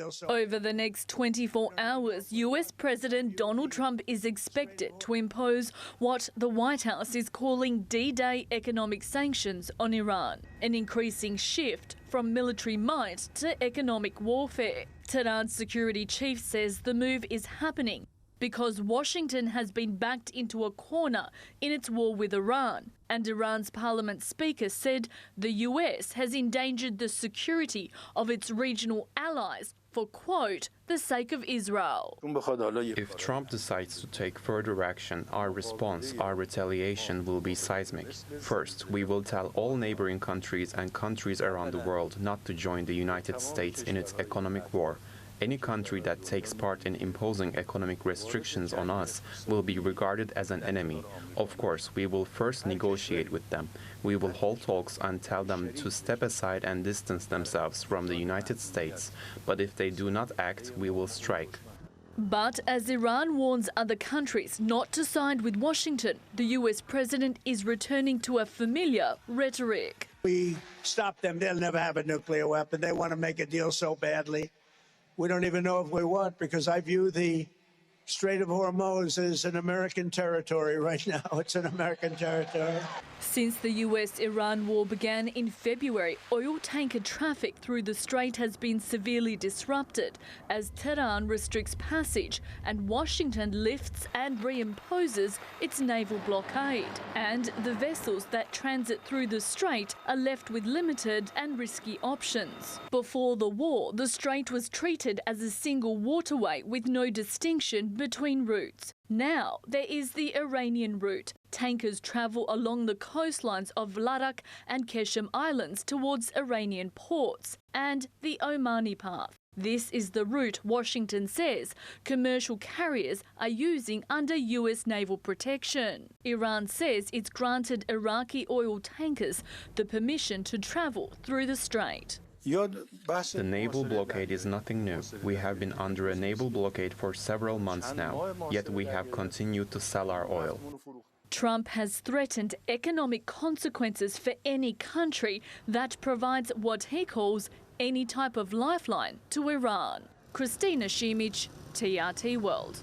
deal so. Over the next 24 hours, US President Donald Trump is expected to impose what the White House is calling D-Day economic sanctions on Iran, an increasing shift from military might to economic warfare. Tehran's security chief says the move is happening because Washington has been backed into a corner in its war with Iran. And Iran's parliament speaker said the US has endangered the security of its regional allies for, quote, the sake of Israel. If Trump decides to take further action, our response, our retaliation will be seismic. First, we will tell all neighboring countries and countries around the world not to join the United States in its economic war. Any country that takes part in imposing economic restrictions on us will be regarded as an enemy. Of course, we will first negotiate with them. We will hold talks and tell them to step aside and distance themselves from the United States. But if they do not act, we will strike. But as Iran warns other countries not to side with Washington, the US president is returning to a familiar rhetoric. We stop them, they'll never have a nuclear weapon. They want to make a deal so badly. We don't even know if we want, because I view the Strait of Hormuz as an American territory right now. It's an American territory. Since the US-Iran war began in February, oil tanker traffic through the strait has been severely disrupted as Tehran restricts passage and Washington lifts and reimposes its naval blockade. And the vessels that transit through the strait are left with limited and risky options. Before the war, the strait was treated as a single waterway with no distinction between routes. Now there is the Iranian route. Tankers travel along the coastlines of Larak and Keshem Islands towards Iranian ports, and the Omani path. This is the route Washington says commercial carriers are using under US naval protection. Iran says it's granted Iraqi oil tankers the permission to travel through the strait. The naval blockade is nothing new. We have been under a naval blockade for several months now, yet we have continued to sell our oil. Trump has threatened economic consequences for any country that provides what he calls any type of lifeline to Iran. Kristina Simich, TRT World.